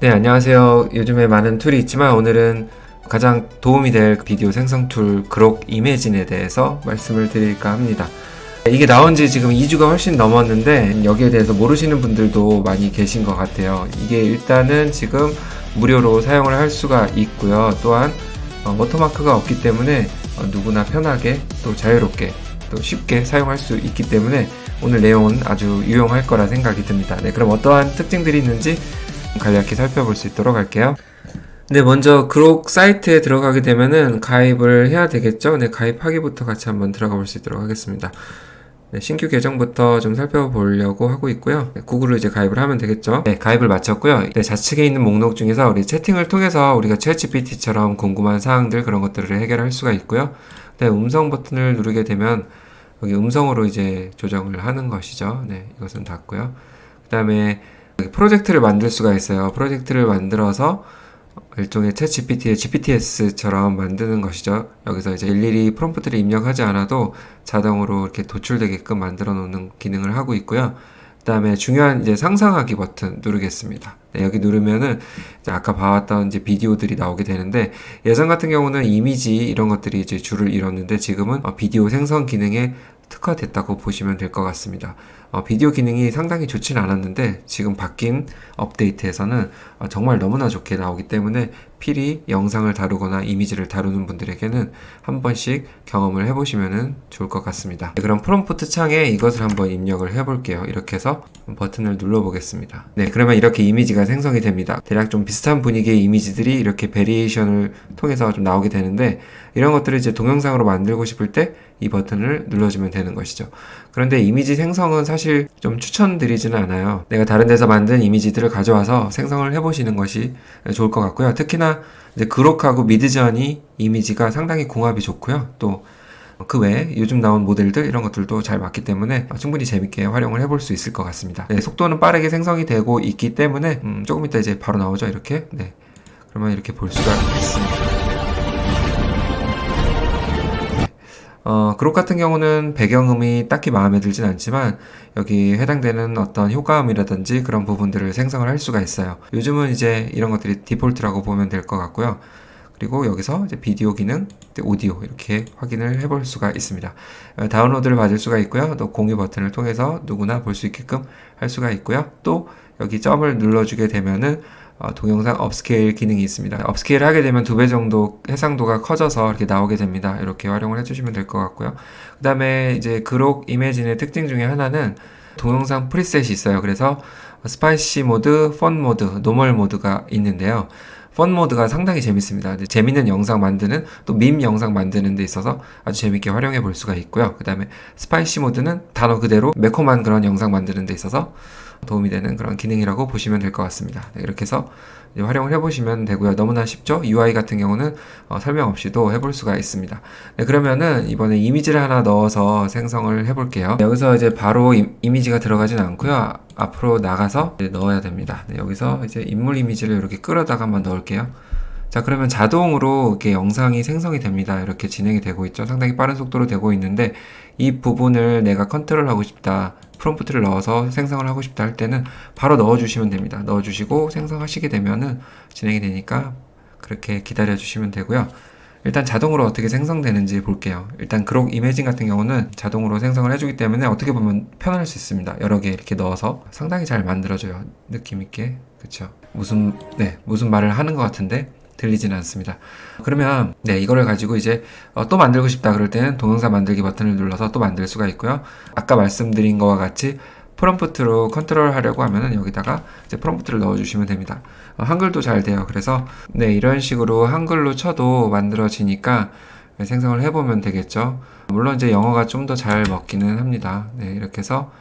네, 안녕하세요. 요즘에 많은 툴이 있지만 오늘은 가장 도움이 될 비디오 생성 툴 그록 이매진에 대해서 말씀을 드릴까 합니다. 이게 나온 지 지금 2주가 훨씬 넘었는데 여기에 대해서 모르시는 분들도 많이 계신 것 같아요. 이게 일단은 지금 무료로 사용을 할 수가 있고요. 또한 워터마크가 없기 때문에 누구나 편하게 또 자유롭게 또 쉽게 사용할 수 있기 때문에 오늘 내용은 아주 유용할 거라 생각이 듭니다. 네, 그럼 어떠한 특징들이 있는지 간략히 살펴볼 수 있도록 할게요. 네, 먼저 그록 사이트에 들어가게 되면은 가입을 해야 되겠죠. 네, 가입하기부터 같이 한번 들어가 볼 수 있도록 하겠습니다. 네, 신규 계정부터 좀 살펴보려고 하고 있고요. 네, 구글로 이제 가입을 하면 되겠죠. 네, 가입을 마쳤고요. 네, 좌측에 있는 목록 중에서 우리 채팅을 통해서 우리가 챗GPT처럼 궁금한 사항들 그런 것들을 해결할 수가 있고요. 네, 음성 버튼을 누르게 되면 여기 음성으로 이제 조정을 하는 것이죠. 네, 이것은 닫고요. 그 다음에 프로젝트를 만들 수가 있어요. 프로젝트를 만들어서 일종의 챗 GPT의 GPTS처럼 만드는 것이죠. 여기서 이제 일일이 프롬프트를 입력하지 않아도 자동으로 이렇게 도출되게끔 만들어 놓는 기능을 하고 있고요. 그 다음에 중요한 이제 상상하기 버튼 누르겠습니다. 네, 여기 누르면은 이제 아까 봐왔던 이제 비디오들이 나오게 되는데 예전 같은 경우는 이미지 이런 것들이 이제 줄을 이뤘는데 지금은 비디오 생성 기능에 특화됐다고 보시면 될 것 같습니다. 비디오 기능이 상당히 좋지는 않았는데 지금 바뀐 업데이트에서는 정말 너무나 좋게 나오기 때문에 필히 영상을 다루거나 이미지를 다루는 분들에게는 한 번씩 경험을 해보시면 좋을 것 같습니다. 네, 그럼 프롬프트 창에 이것을 한번 입력을 해볼게요. 이렇게 해서 버튼을 눌러보겠습니다. 네, 그러면 이렇게 이미지가 생성이 됩니다. 대략 좀 비슷한 분위기의 이미지들이 이렇게 베리에이션을 통해서 좀 나오게 되는데 이런 것들을 이제 동영상으로 만들고 싶을 때 이 버튼을 눌러주면 되는 것이죠. 그런데 이미지 생성은 사실 좀 추천드리지는 않아요. 내가 다른 데서 만든 이미지들을 가져와서 생성을 해보시는 것이 좋을 것 같고요. 특히나 이제 그록하고 미드저니 이미지가 상당히 공합이 좋고요. 또 그 외에 요즘 나온 모델들 이런 것들도 잘 맞기 때문에 충분히 재밌게 활용을 해볼 수 있을 것 같습니다. 네, 속도는 빠르게 생성이 되고 있기 때문에 조금 이따 이제 바로 나오죠. 이렇게. 네. 그러면 이렇게 볼 수가 있습니다. 그룹 같은 경우는 배경음이 딱히 마음에 들진 않지만 여기 해당되는 어떤 효과음이라든지 그런 부분들을 생성을 할 수가 있어요. 요즘은 이제 이런 것들이 디폴트라고 보면 될 것 같고요. 그리고 여기서 이제 비디오 기능, 오디오 이렇게 확인을 해볼 수가 있습니다. 다운로드를 받을 수가 있고요. 또 공유 버튼을 통해서 누구나 볼 수 있게끔 할 수가 있고요. 또 여기 점을 눌러주게 되면은 동영상 업스케일 기능이 있습니다. 업스케일 하게 되면 2배 정도 해상도가 커져서 이렇게 나오게 됩니다. 이렇게 활용을 해주시면 될 것 같고요. 그 다음에 이제 그록 이매진의 특징 중에 하나는 동영상 프리셋이 있어요. 그래서 스파이시 모드, 펀 모드, 노멀 모드가 있는데요. 펀 모드가 상당히 재밌습니다. 재밌는 영상 만드는 또 밈 영상 만드는 데 있어서 아주 재밌게 활용해 볼 수가 있고요. 그 다음에 스파이시 모드는 단어 그대로 매콤한 그런 영상 만드는 데 있어서 도움이 되는 그런 기능이라고 보시면 될 것 같습니다. 네, 이렇게 해서 활용을 해보시면 되고요. 너무나 쉽죠? UI 같은 경우는 설명 없이도 해볼 수가 있습니다. 네, 그러면은 이번에 이미지를 하나 넣어서 생성을 해볼게요. 네, 여기서 이제 바로 이미지가 들어가진 않고요. 앞으로 나가서 넣어야 됩니다. 네, 여기서 이제 인물 이미지를 이렇게 끌어다가 한번 넣을게요. 자, 그러면 자동으로 이렇게 영상이 생성이 됩니다. 이렇게 진행이 되고 있죠. 상당히 빠른 속도로 되고 있는데 이 부분을 내가 컨트롤하고 싶다. 프롬프트를 넣어서 생성을 하고 싶다 할 때는 바로 넣어주시면 됩니다. 넣어주시고 생성하시게 되면은 진행이 되니까 그렇게 기다려 주시면 되고요. 일단 자동으로 어떻게 생성되는지 볼게요. 일단 그록 이매진 같은 경우는 자동으로 생성을 해주기 때문에 어떻게 보면 편할 수 있습니다. 여러 개 이렇게 넣어서 상당히 잘 만들어져요. 느낌 있게. 그쵸? 무슨 말을 하는 것 같은데 들리지는 않습니다. 그러면 이거를 가지고 이제 또 만들고 싶다 그럴 때는 동영상 만들기 버튼을 눌러서 또 만들 수가 있고요. 아까 말씀드린 거와 같이 프롬프트로 컨트롤 하려고 하면은 여기다가 이제 프롬프트를 넣어주시면 됩니다. 한글도 잘 돼요. 그래서 이런 식으로 한글로 쳐도 만들어지니까 생성을 해보면 되겠죠. 물론 이제 영어가 좀 더 잘 먹기는 합니다. 이렇게 해서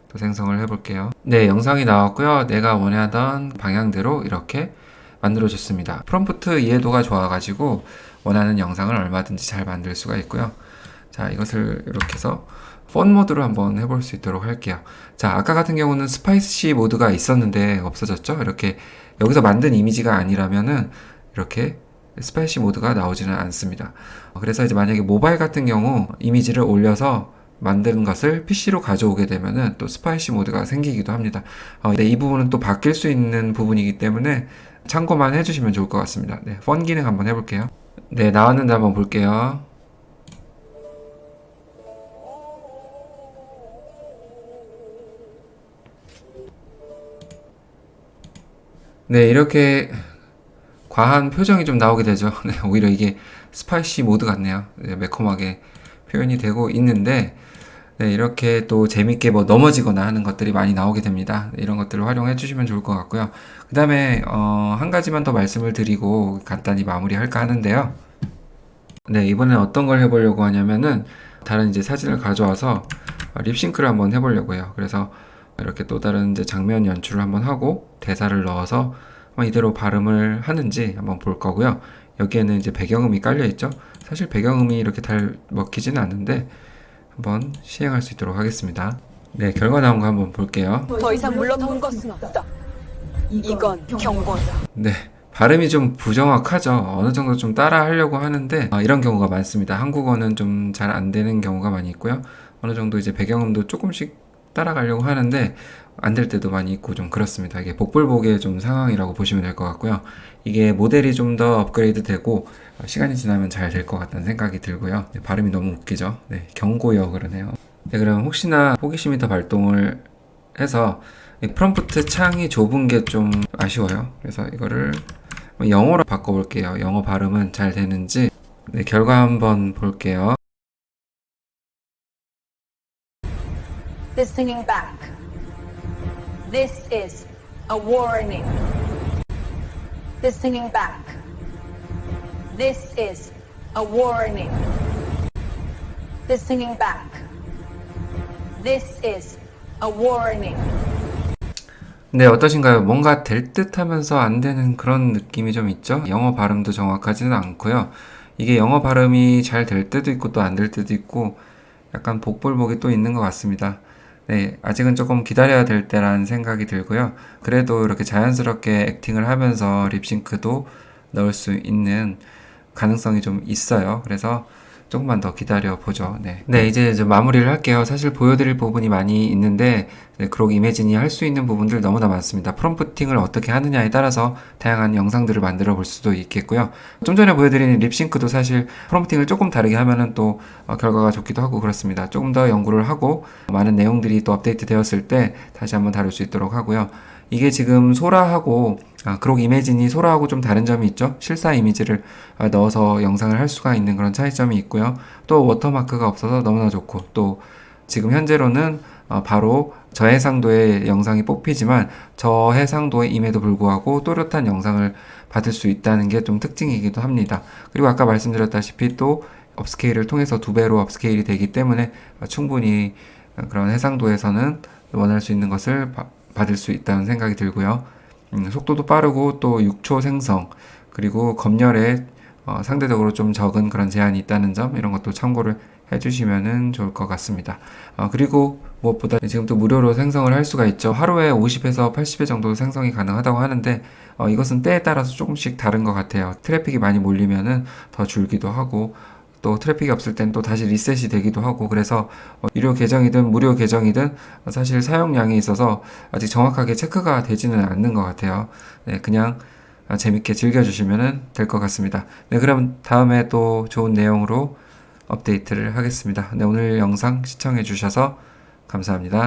또 생성을 해볼게요. 영상이 나왔고요. 내가 원하던 방향대로 이렇게 만들어줬습니다. 프롬프트 이해도가 좋아가지고 원하는 영상을 얼마든지 잘 만들 수가 있고요. 자, 이것을 이렇게 해서 펀 모드로 한번 해볼 수 있도록 할게요. 자, 아까 같은 경우는 스파이시 모드가 있었는데 없어졌죠? 이렇게 여기서 만든 이미지가 아니라면은 이렇게 스파이시 모드가 나오지는 않습니다. 그래서 이제 만약에 모바일 같은 경우 이미지를 올려서 만든 것을 PC로 가져오게 되면은 또 스파이시 모드가 생기기도 합니다. 이 부분은 또 바뀔 수 있는 부분이기 때문에 참고만 해주시면 좋을 것 같습니다. 네, 펀 기능 한번 해볼게요. 네, 나왔는데 한번 볼게요. 네, 이렇게 과한 표정이 좀 나오게 되죠. 네, 오히려 이게 스파이시 모드 같네요. 네, 매콤하게 표현이 되고 있는데, 네, 이렇게 또 재밌게 뭐 넘어지거나 하는 것들이 많이 나오게 됩니다. 네, 이런 것들을 활용해 주시면 좋을 것 같고요. 그 다음에, 한 가지만 더 말씀을 드리고 간단히 마무리할까 하는데요. 네, 이번엔 어떤 걸 해보려고 하냐면은, 다른 이제 사진을 가져와서 립싱크를 한번 해보려고 해요. 그래서 이렇게 또 다른 이제 장면 연출을 한번 하고, 대사를 넣어서 이대로 발음을 하는지 한번 볼 거고요. 여기에는 이제 배경음이 깔려 있죠. 사실 배경음이 이렇게 잘 먹히지는 않는데, 한번 시행할 수 있도록 하겠습니다. 네, 결과 나온 거 한번 볼게요. 더 이상 물러나올 것은 없다. 이건 경고다. 네, 발음이 좀 부정확하죠. 어느 정도 좀 따라 하려고 하는데 이런 경우가 많습니다. 한국어는 좀 잘 안 되는 경우가 많이 있고요. 어느 정도 이제 배경음도 조금씩 따라가려고 하는데 안 될 때도 많이 있고 좀 그렇습니다. 이게 복불복의 좀 상황이라고 보시면 될 것 같고요. 이게 모델이 좀 더 업그레이드 되고 시간이 지나면 잘 될 것 같다는 생각이 들고요. 네, 발음이 너무 웃기죠. 네, 경고요 그러네요. 네, 그럼 혹시나 호기심이 더 발동을 해서 이 프롬프트 창이 좁은 게 좀 아쉬워요. 그래서 이거를 영어로 바꿔볼게요. 영어 발음은 잘 되는지. 네, 결과 한번 볼게요. Listening back. This is a warning. Listening back. This is a warning. Listening back. This is a warning. 네, 어떠신가요? 뭔가 될 듯 하면서 안 되는 그런 느낌이 좀 있죠? 영어 발음도 정확하지는 않고요. 이게 영어 발음이 잘 될 때도 있고 또 안 될 때도 있고 약간 복불복이 또 있는 것 같습니다. 네, 아직은 조금 기다려야 될 때라는 생각이 들고요. 그래도 이렇게 자연스럽게 액팅을 하면서 립싱크도 넣을 수 있는 가능성이 좀 있어요. 그래서 조금만 더 기다려 보죠. 네, 이제 좀 마무리를 할게요. 사실 보여드릴 부분이 많이 있는데 그록 이매진이 할 수 있는 부분들 너무나 많습니다. 프롬프팅을 어떻게 하느냐에 따라서 다양한 영상들을 만들어 볼 수도 있겠고요. 좀 전에 보여드린 립싱크도 사실 프롬프팅을 조금 다르게 하면은 또 결과가 좋기도 하고 그렇습니다. 조금 더 연구를 하고 많은 내용들이 또 업데이트 되었을 때 다시 한번 다룰 수 있도록 하고요. 이게 지금 소라하고 그록 이매진이 소라하고 좀 다른 점이 있죠. 실사 이미지를 넣어서 영상을 할 수가 있는 그런 차이점이 있고요. 또 워터마크가 없어서 너무나 좋고 또 지금 현재로는 바로 저해상도의 영상이 뽑히지만 저해상도임에도 불구하고 또렷한 영상을 받을 수 있다는 게 좀 특징이기도 합니다. 그리고 아까 말씀드렸다시피 또 업스케일을 통해서 2배로 업스케일이 되기 때문에 충분히 그런 해상도에서는 원할 수 있는 것을 받을 수 있다는 생각이 들고요. 속도도 빠르고 또 6초 생성 그리고 검열에 상대적으로 좀 적은 그런 제한이 있다는 점 이런 것도 참고를 해주시면 좋을 것 같습니다. 그리고 무엇보다 지금 또 무료로 생성을 할 수가 있죠. 하루에 50에서 80회 정도 생성이 가능하다고 하는데 이것은 때에 따라서 조금씩 다른 것 같아요. 트래픽이 많이 몰리면은 더 줄기도 하고 또 트래픽이 없을 땐 또 다시 리셋이 되기도 하고 그래서 유료 계정이든 무료 계정이든 사실 사용량이 있어서 아직 정확하게 체크가 되지는 않는 것 같아요. 네, 그냥 재밌게 즐겨주시면 될 것 같습니다. 네, 그럼 다음에 또 좋은 내용으로 업데이트를 하겠습니다. 네, 오늘 영상 시청해 주셔서 감사합니다.